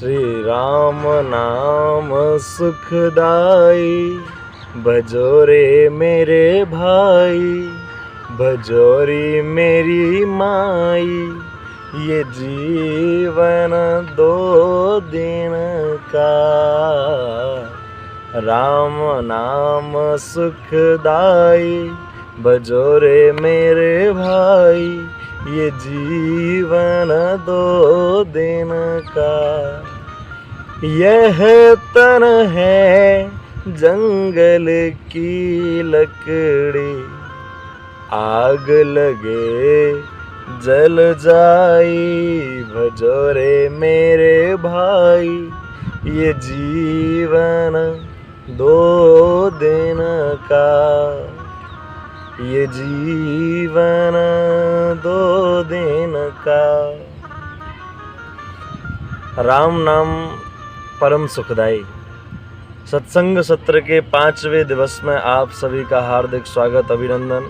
श्री राम नाम सुखदाई, भजो रे मेरे भाई, भजो रे मेरी माई, ये जीवन 2 दिन का। राम नाम सुखदाई, भजो रे मेरे भाई, ये जीवन 2 दिन का। यह तन है जंगल की लकड़ी, आग लगे जल जाई, भजो रे मेरे भाई, ये जीवन 2 दिन का। ये जीवन 2 दिन का। राम नाम परम सुखदाई। सत्संग सत्र के 5वें दिवस में आप सभी का हार्दिक स्वागत, अभिनंदन।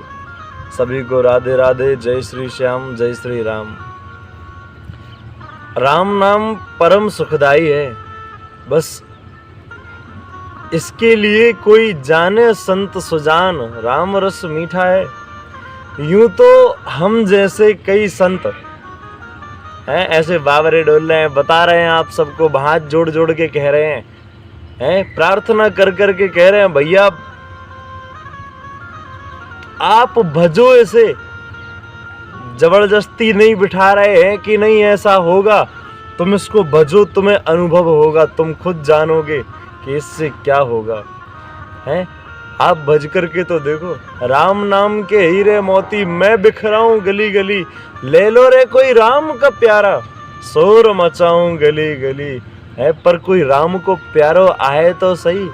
सभी को राधे राधे, जय श्री श्याम, जय श्री राम। राम नाम परम सुखदाई है, बस इसके लिए कोई जाने संत सुजान, राम रस मीठा है। यूं तो हम जैसे कई संत हैं, ऐसे बावरे डोल रहे हैं, बता रहे हैं आप सबको, हाथ जोड़ जोड़ के कह रहे हैं, प्रार्थना कर कर के कह रहे हैं, भैया आप भजो इसे। जबरदस्ती नहीं बिठा रहे हैं कि नहीं ऐसा होगा, तुम इसको भजो, तुम्हें अनुभव होगा, तुम खुद जानोगे कि इससे क्या होगा। हैं, आप भज करके तो देखो। राम नाम के हीरे मोती मैं बिखराऊं गली गली, ले लो रे कोई राम का प्यारा, शोर मचाऊं गली गली। है पर कोई राम को प्यारो आए तो सही।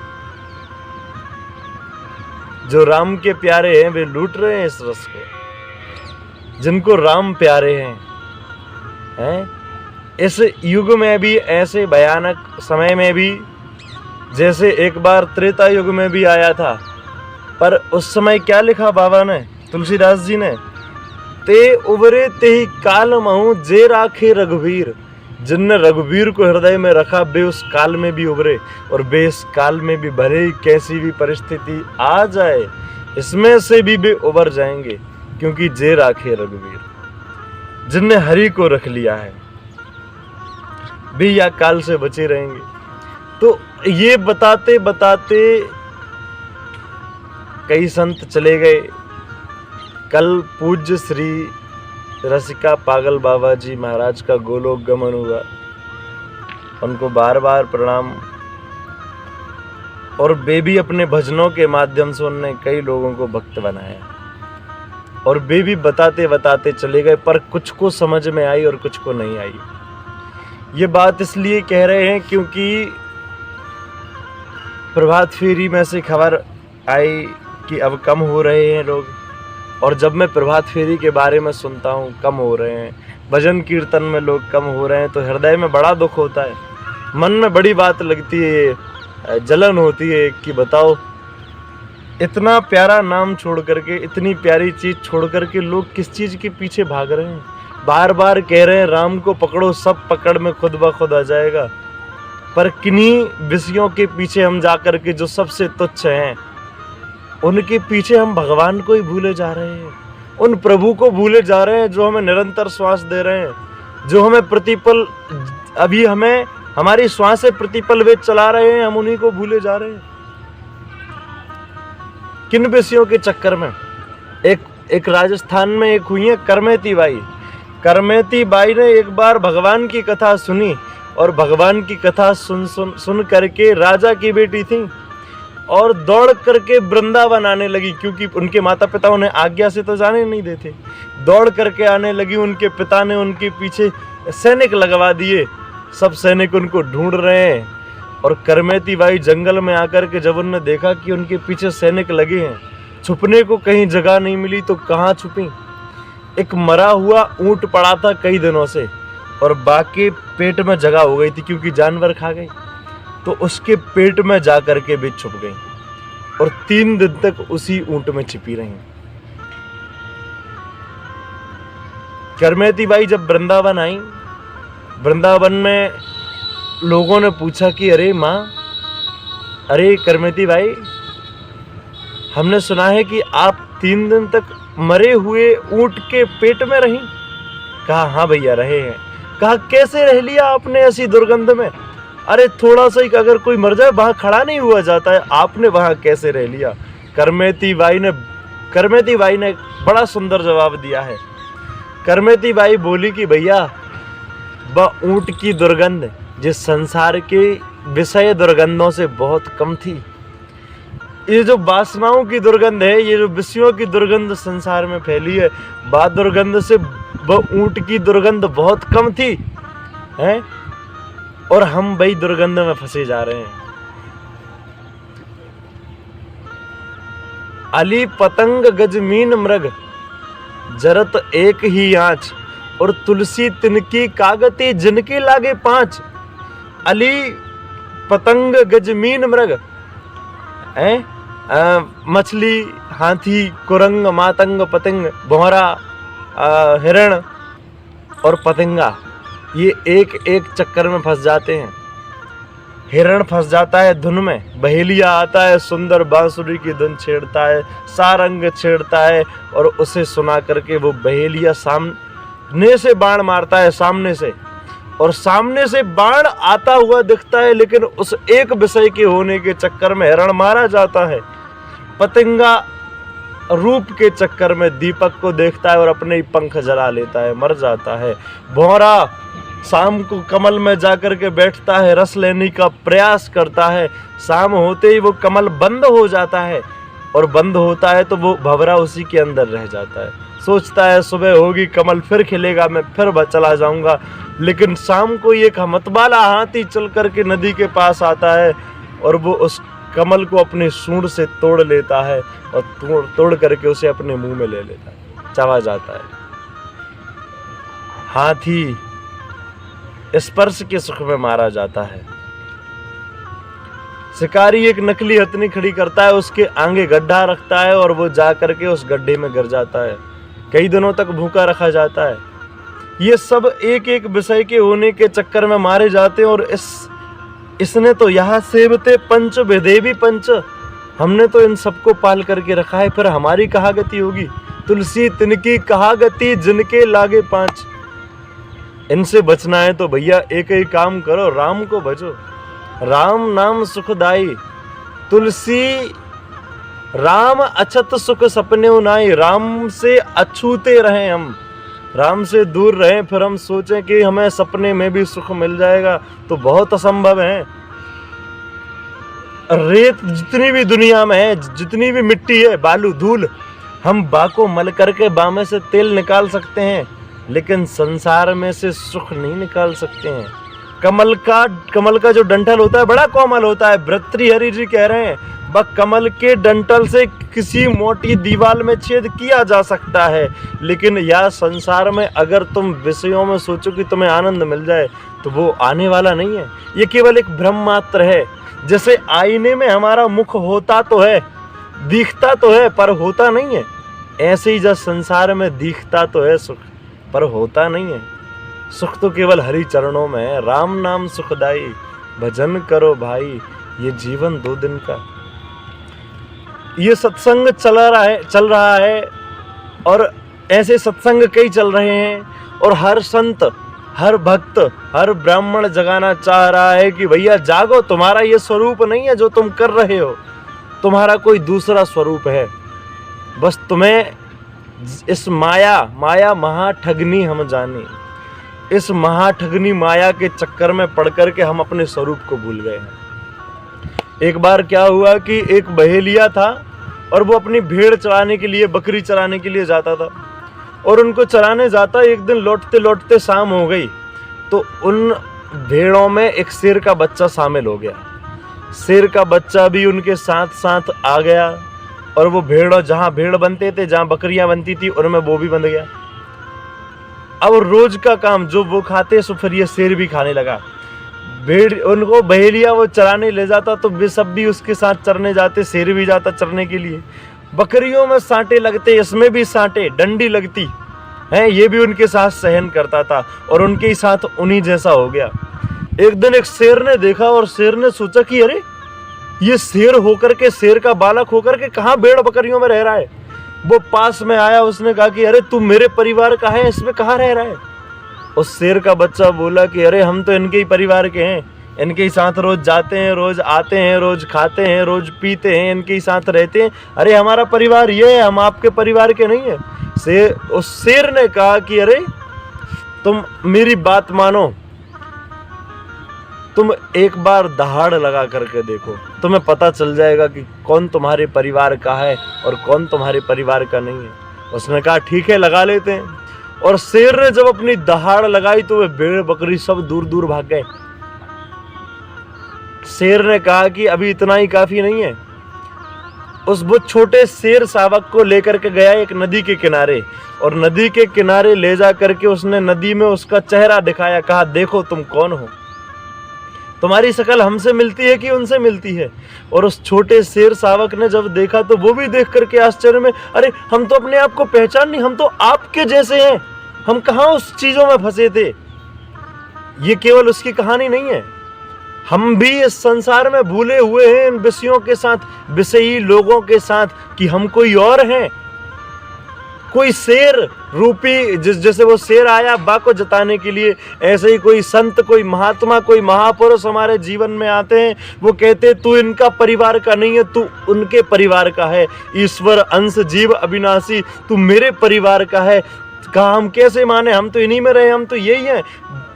जो राम के प्यारे हैं वे लूट रहे हैं इस रस को। जिनको राम प्यारे हैं, इस युग में भी, ऐसे भयानक समय में भी, जैसे एक बार त्रेता युग में भी आया था, पर उस समय क्या लिखा बाबा ने, तुलसीदास जी ने, ते उबरे ते ही काल महू जे राखे रघुवीर। जिनने रघुवीर को हृदय में रखा वे उस काल में भी उबरे, और वे इस काल में भी, भले ही कैसी भी परिस्थिति आ जाए, इसमें से भी वे उबर जाएंगे, क्योंकि जे राखे रघुवीर। जिनने हरि को रख लिया है वे या काल से बचे रहेंगे। तो ये बताते बताते कई संत चले गए। कल पूज्य श्री रसिका पागल बाबा जी महाराज का गोलोक गमन हुआ, उनको बार बार प्रणाम। और वे भी अपने भजनों के माध्यम से उन्होंने कई लोगों को भक्त बनाया, और वे भी बताते बताते चले गए, पर कुछ को समझ में आई और कुछ को नहीं आई। ये बात इसलिए कह रहे हैं क्योंकि प्रभात फेरी में से खबर आई कि अब कम हो रहे हैं लोग, और जब मैं प्रभात फेरी के बारे में सुनता हूँ कम हो रहे हैं, भजन कीर्तन में लोग कम हो रहे हैं, तो हृदय में बड़ा दुख होता है, मन में बड़ी बात लगती है, जलन होती है कि बताओ इतना प्यारा नाम छोड़ करके, इतनी प्यारी चीज़ छोड़ करके लोग किस चीज़ के पीछे भाग रहे हैं। बार बार कह रहे हैं राम को पकड़ो, सब पकड़ में खुद ब खुद आ जाएगा, पर किन्हीं विषयों के पीछे हम जाकर के जो सबसे तुच्छ हैं, उनके पीछे हम भगवान को ही भूले जा रहे हैं, उन प्रभु को भूले जा रहे हैं जो हमें निरंतर श्वास दे रहे हैं, जो हमें प्रतिपल, अभी हमें हमारी श्वासें प्रतिपल वे चला रहे हैं, हम उन्हीं को भूले जा रहे हैं। किन विषयों के चक्कर में? एक राजस्थान में एक हुई है करमेती बाई। करमेती बाई ने एक बार भगवान की कथा सुनी, और भगवान की कथा सुन करके राजा की बेटी थी, और दौड़ करके वृंदावन आने लगी, क्योंकि उनके माता पिता उन्हें आज्ञा से तो जाने नहीं देते। दौड़ करके आने लगी, उनके पिता ने उनके पीछे सैनिक लगवा दिए, सब सैनिक उनको ढूंढ रहे हैं। और करमेती बाई जंगल में आकर के जब उन्होंने देखा कि उनके पीछे सैनिक लगे हैं, छुपने को कहीं जगह नहीं मिली, तो कहाँ छुपी। एक मरा हुआ ऊंट पड़ा था कई दिनों से, और बाकी पेट में जगह हो गई थी क्योंकि जानवर खा गए, तो उसके पेट में जा करके भी छुप गई, और 3 दिन तक उसी ऊंट में छिपी रही। करमेती बाई जब वृंदावन आई, वृंदावन में लोगों ने पूछा कि अरे माँ, अरे करमेती भाई, हमने सुना है कि आप 3 दिन तक मरे हुए ऊंट के पेट में रहीं। कहा हाँ भैया रहे हैं। कहा कैसे रह लिया आपने ऐसी दुर्गंध में? अरे थोड़ा सा ही अगर कोई मर जाए वहां खड़ा नहीं हुआ जाता है, आपने वहां कैसे रह लिया? करमेती बाई ने बड़ा सुंदर जवाब दिया है। करमेती बाई बोली कि भैया, वह ऊंट की दुर्गंध जिस संसार के विषय दुर्गंधों से बहुत कम थी। ये जो वासनाओं की दुर्गंध है, ये जो विषयों की दुर्गंध संसार में फैली है, वह दुर्गंध से वह ऊंट की दुर्गंध बहुत कम थी हैं? और हम वही दुर्गंध में फंसे जा रहे हैं। अली पतंग गजमीन मृग जरत एक ही आंच, और तुलसी तिनकी कागती जिनके लागे 5। अली पतंग गजमीन मृग, मछली, हाथी, कुरंग, मातंग, पतंग, भौरा, हिरण और पतंगा, ये एक एक चक्कर में फंस जाते हैं। हिरण फंस जाता है धुन में, बहेलिया आता है, सुंदर बांसुरी की धुन छेड़ता है, सारंग छेड़ता है, और उसे सुना करके वो बहेलिया सामने से बाण मारता है, सामने से, और सामने से बाण आता हुआ दिखता है, लेकिन उस एक विषय के होने के चक्कर में हिरण मारा जाता है। पतंगा रूप के चक्कर में दीपक को देखता है और अपने ही पंख जला लेता है, मर जाता है। भौरा शाम को कमल में जाकर के बैठता है, रस लेने का प्रयास करता है, शाम होते ही वो कमल बंद हो जाता है, और बंद होता है तो वो भंवरा उसी के अंदर रह जाता है। सोचता है सुबह होगी, कमल फिर खिलेगा, मैं फिर चला जाऊंगा, लेकिन शाम को एक मतवाला हाथी चल करके नदी के पास आता है, और वो उस कमल को अपने सूंड से तोड़ लेता है, और तोड़ करके उसे अपने मुंह में ले लेता है, चबा जाता है। हाथी स्पर्श के सुख में मारा जाता है। शिकारी एक नकली हथनी खड़ी करता है, उसके आगे गड्ढा रखता है, और वो जा करके उस गड्ढे में गिर जाता है। कई दिनों तक भूखा रखा जाता है। ये सब एक एक विषय के होने के चक्कर में मारे जाते हैं। और इसने तो यहाँ सेवते पंच विदेवी पंच, हमने तो इन सबको पाल करके रखा है, फिर हमारी कहाँ गति होगी? तुलसी तिनकी कहाँ गति जिनके लागे 5। इनसे बचना है तो भैया एक ही काम करो, राम को भजो। राम नाम सुखदाई, तुलसी राम अछत सुख सपने उनाई। राम से अछूते रहें, हम राम से दूर रहें, फिर हम सोचें कि हमें सपने में भी सुख मिल जाएगा, तो बहुत असंभव है। रेत जितनी भी दुनिया में है, जितनी भी मिट्टी है, बालू धूल, हम बा को मल करके बा में से तेल निकाल सकते हैं, लेकिन संसार में से सुख नहीं निकाल सकते हैं। कमल का जो डंठल होता है बड़ा कोमल होता है। भर्तृहरि जी कह रहे हैं वह कमल के डंठल से किसी मोटी दीवार में छेद किया जा सकता है, लेकिन यह संसार में अगर तुम विषयों में सोचो कि तुम्हें आनंद मिल जाए तो वो आने वाला नहीं है। ये केवल एक भ्रम मात्र है। जैसे आईने में हमारा मुख होता तो है, दिखता तो है, पर होता नहीं है, ऐसे ही जब संसार में दिखता तो है सुख, पर होता नहीं है। सुख तो केवल हरि चरणों में है। राम नाम सुखदाई, भजन करो भाई, ये जीवन 2 दिन का। ये सत्संग चल रहा है और ऐसे सत्संग कई चल रहे हैं, और हर संत, हर भक्त, हर ब्राह्मण जगाना चाह रहा है कि भैया जागो, तुम्हारा ये स्वरूप नहीं है जो तुम कर रहे हो, तुम्हारा कोई दूसरा स्वरूप है। बस तुम्हें इस माया महाठगनी हम जाने, इस महाठगनी माया के चक्कर में पड़ करके हम अपने स्वरूप को भूल गए हैं। एक बार क्या हुआ कि एक बहेलिया था और वो अपनी भेड़ चराने के लिए, बकरी चराने के लिए जाता था, और उनको चराने जाता, एक दिन लौटते लौटते शाम हो गई, तो उन भेड़ों में एक शेर का बच्चा शामिल हो गया। शेर का बच्चा भी उनके साथ साथ आ गया, और वो जहाँ भेड़ बनते थे, जहाँ बकरियां बनती थी, उनमें वो भी बन गया। अब रोज का काम जो वो खाते, सो फिर ये शेर भी खाने लगा। भेड़ उनको बहेलिया वो चराने ले जाता तो वे सब भी उसके साथ चरने जाते, शेर भी जाता चरने के लिए। बकरियों में सांटे लगते, इसमें भी सांटे, डंडी लगती है, ये भी उनके साथ सहन करता था, और उनके साथ उन्हीं जैसा हो गया। एक दिन एक शेर ने देखा और शेर ने सोचा कि अरे ये शेर होकर के, शेर का बालक होकर के कहाँ भेड़ बकरियों में रह रहा है। वो पास में आया, उसने कहा कि अरे तू मेरे परिवार का है, इसमें कहाँ रह रहा है। उस शेर का बच्चा बोला कि अरे हम तो इनके ही परिवार के हैं, इनके ही साथ रोज जाते हैं, रोज आते हैं, रोज खाते हैं, रोज पीते हैं, इनके ही साथ रहते हैं। अरे हमारा परिवार ये है, हम आपके परिवार के नहीं है। उस शेर ने कहा कि अरे तुम मेरी बात मानो, तुम एक बार दहाड़ लगा करके देखो, तुम्हें पता चल जाएगा कि कौन तुम्हारे परिवार का है और कौन तुम्हारे परिवार का नहीं है। उसने कहा ठीक है, लगा लेते हैं। और शेर ने जब अपनी दहाड़ लगाई तो वे भेड़ बकरी सब दूर दूर भाग गए। शेर ने कहा कि अभी इतना ही काफी नहीं है। उस वो छोटे शेर शावक को लेकर के गया एक नदी के किनारे, और नदी के किनारे ले जा करके उसने नदी में उसका चेहरा दिखाया, कहा देखो तुम कौन हो, तुम्हारी शक्ल हमसे मिलती है कि उनसे मिलती है। और उस छोटे शेर शावक ने जब देखा तो वो भी देख करके आश्चर्य में, अरे हम तो अपने आप को पहचान नहीं, हम तो आपके जैसे हैं, हम कहाँ उस चीजों में फंसे थे। ये केवल उसकी कहानी नहीं है, हम भी इस संसार में भूले हुए हैं इन विषयों के साथ, विषयी लोगों के साथ, कि हम कोई और हैं, कोई शेर रूपी, जैसे वो शेर आया बा को जताने के लिए, ऐसे ही कोई संत, कोई महात्मा, कोई महापुरुष हमारे जीवन में आते हैं। वो कहते तू इनका परिवार का नहीं है, तू उनके परिवार का है, ईश्वर अंश जीव अविनाशी, तू मेरे परिवार का है। कहा हम कैसे माने, हम तो इन्हीं में रहे, हम तो यही हैं।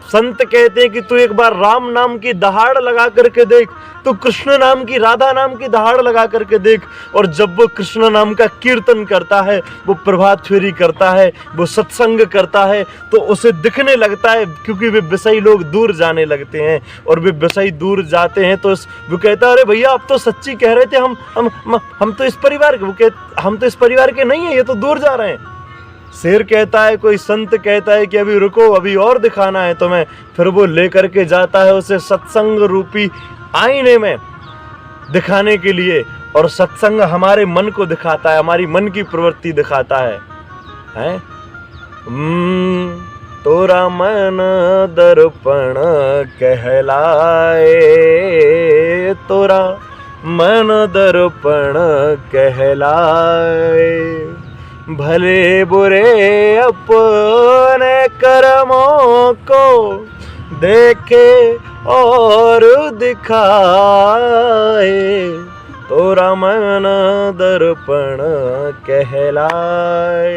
संत कहते हैं कि तू एक बार राम नाम की दहाड़ लगा करके देख, तू कृष्ण नाम की, राधा नाम की दहाड़ लगा करके देख। और जब वो कृष्ण नाम का कीर्तन करता है, वो प्रभात फेरी करता है, वो सत्संग करता है, तो उसे दिखने लगता है, क्योंकि वे विषयी लोग दूर जाने लगते हैं। और वे विषयी दूर जाते हैं तो वो कहता है अरे भैया आप तो सच्ची कह रहे थे, हम तो इस परिवार के, वो कहते हम तो इस परिवार के नहीं है, ये तो दूर जा रहे हैं। शेर कहता है, कोई संत कहता है कि अभी रुको, अभी और दिखाना है तुम्हें। फिर वो लेकर के जाता है उसे सत्संग रूपी आईने में दिखाने के लिए, और सत्संग हमारे मन को दिखाता है, हमारी मन की प्रवृत्ति दिखाता है? तोरा मन दर्पण कहलाए, तोरा मन दर्पण कहलाए, भले बुरे अपने कर्मों को देखे और दिखाए, तोरा मन दर्पण कहलाए।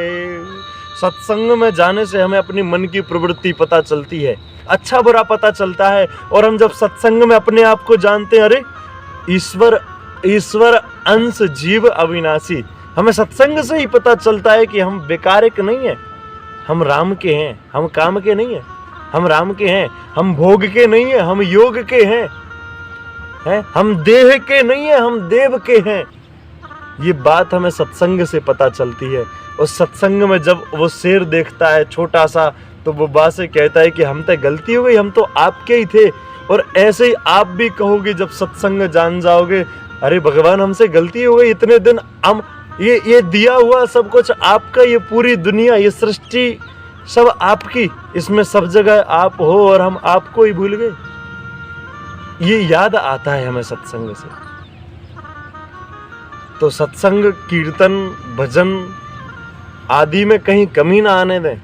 सत्संग में जाने से हमें अपनी मन की प्रवृत्ति पता चलती है, अच्छा बुरा पता चलता है। और हम जब सत्संग में अपने आप को जानते हैं, अरे ईश्वर अंश जीव अविनाशी, हमें सत्संग से ही पता चलता है कि हम बेकारिक नहीं हैं, हम राम के हैं, हम काम के नहीं हैं, हम राम के हैं, हम भोग के नहीं हैं, हम योग के हैं, हम देह के नहीं हैं, हम देव के हैं। ये बात हमें सत्संग से पता चलती है। उस सत्संग में जब वो शेर देखता है छोटा सा, तो वो बात से कहता है कि हम तो गलती हो गई, हम तो आपके ही थे। और ऐसे ही आप भी कहोगे जब सत्संग जान जाओगे, अरे भगवान हमसे गलती हो गई, इतने दिन हम ये दिया हुआ सब कुछ आपका, ये पूरी दुनिया, ये सृष्टि सब आपकी, इसमें सब जगह आप हो और हम आपको ही भूल गए। ये याद आता है हमें सत्संग से। तो सत्संग, कीर्तन, भजन आदि में कहीं कमी ना आने दें।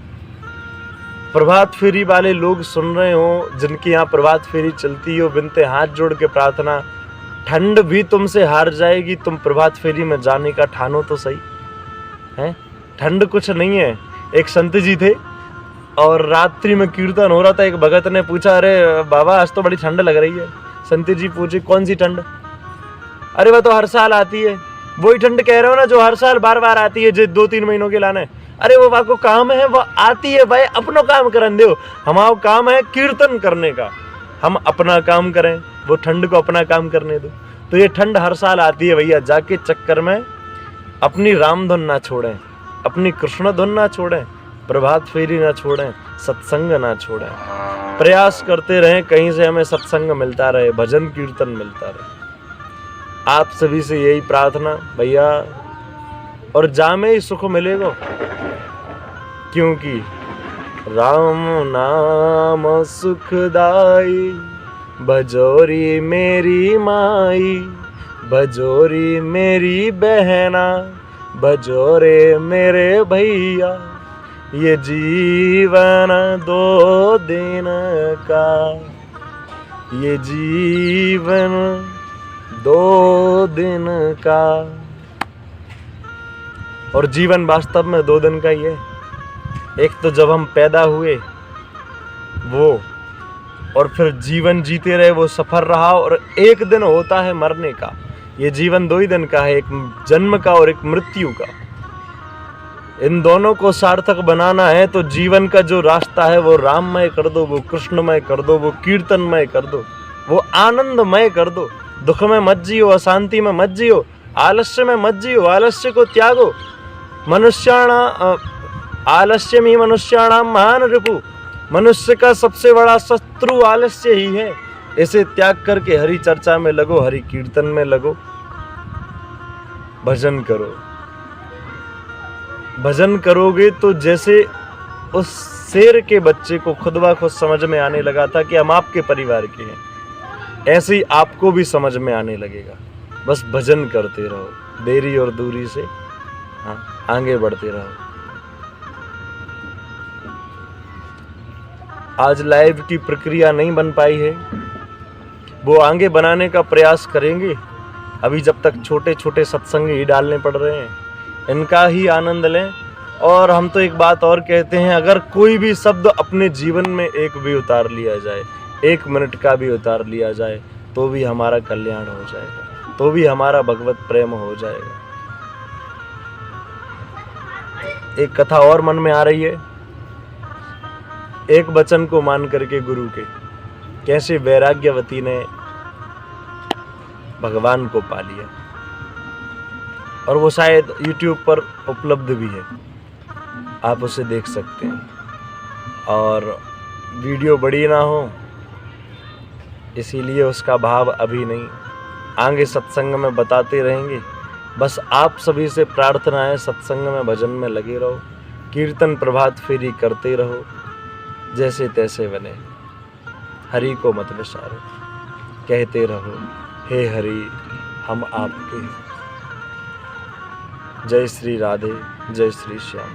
प्रभात फेरी वाले लोग सुन रहे हो, जिनके यहाँ प्रभात फेरी चलती हो, बिनते हाथ जोड़ के प्रार्थना, ठंड भी तुमसे हार जाएगी, तुम प्रभात फेरी में जाने का ठानो तो सही है। ठंड कुछ नहीं है। एक संत जी थे और रात्रि में कीर्तन हो रहा था, एक भगत ने पूछा, अरे बाबा आज तो बड़ी ठंड लग रही है। संत जी पूछे, कौन सी ठंड? अरे वह तो हर साल आती है। वही ठंड कह रहे हो ना, जो हर साल बार बार आती है, जो 2-3 महीनों के लाने। अरे वो वाको काम है, वो आती है भाई, अपनो काम करन दो, हमारा काम है कीर्तन करने का, हम अपना काम करें, वो ठंड को अपना काम करने दो। तो ये ठंड हर साल आती है भैया, जाके चक्कर में अपनी राम धुन ना छोड़ें, अपनी कृष्ण धुन ना छोड़ें, प्रभात फेरी ना छोड़ें, सत्संग ना छोड़ें। प्रयास करते रहें कहीं से हमें सत्संग मिलता रहे, भजन कीर्तन मिलता रहे। आप सभी से यही प्रार्थना भैया, और जामे ही सुख मिलेगा, क्योंकि राम नाम सुखदाई बजोरी मेरी माई, बजोरी मेरी बहना, बजोरे मेरे भैया, ये जीवन 2 दिन का, ये जीवन 2 दिन का। और जीवन वास्तव में 2 दिन का ही है। एक तो जब हम पैदा हुए वो, और फिर जीवन जीते रहे वो सफर रहा, और एक दिन होता है मरने का। ये जीवन 2 ही दिन का है, एक जन्म का और एक मृत्यु का। इन दोनों को सार्थक बनाना है तो जीवन का जो रास्ता है वो राममय कर दो, वो कृष्णमय कर दो, वो कीर्तनमय कर दो, वो आनंदमय कर दो। दुख में मत जियो, अशांति में मत जियो, आलस्य में मत जियो, आलस्य को त्यागो। आलस्यम ही मनुष्याणाम महान रिपु। मनुष्य का सबसे बड़ा शत्रु आलस्य ही है। इसे त्याग करके हरि चर्चा में लगो, हरि कीर्तन में लगो, भजन करो। भजन करोगे तो जैसे उस शेर के बच्चे को खुद ब खुद समझ में आने लगा था कि हम आपके परिवार के हैं, ऐसे ही आपको भी समझ में आने लगेगा। बस भजन करते रहो, देरी और दूरी से आगे बढ़ते रहो। आज लाइव की प्रक्रिया नहीं बन पाई है, वो आगे बनाने का प्रयास करेंगे। अभी जब तक छोटे छोटे सत्संग ही डालने पड़ रहे हैं, इनका ही आनंद लें। और हम तो एक बात और कहते हैं, अगर कोई भी शब्द अपने जीवन में एक भी उतार लिया जाए, 1 मिनट का भी उतार लिया जाए, तो भी हमारा कल्याण हो जाएगा, तो भी हमारा भगवत प्रेम हो जाएगा। एक कथा और मन में आ रही है। एक वचन को मान करके गुरु के कैसे वैराग्यवती ने भगवान को पा लिया, और वो शायद YouTube पर उपलब्ध भी है, आप उसे देख सकते हैं। और वीडियो बड़ी ना हो इसीलिए उसका भाव अभी नहीं, आगे सत्संग में बताते रहेंगे। बस आप सभी से प्रार्थना है, सत्संग में भजन में लगे रहो, कीर्तन प्रभात फेरी करते रहो, जैसे तैसे बने। हरि को मत विसारो, कहते रहो हे हरि हम आपके। जय श्री राधे, जय श्री श्याम।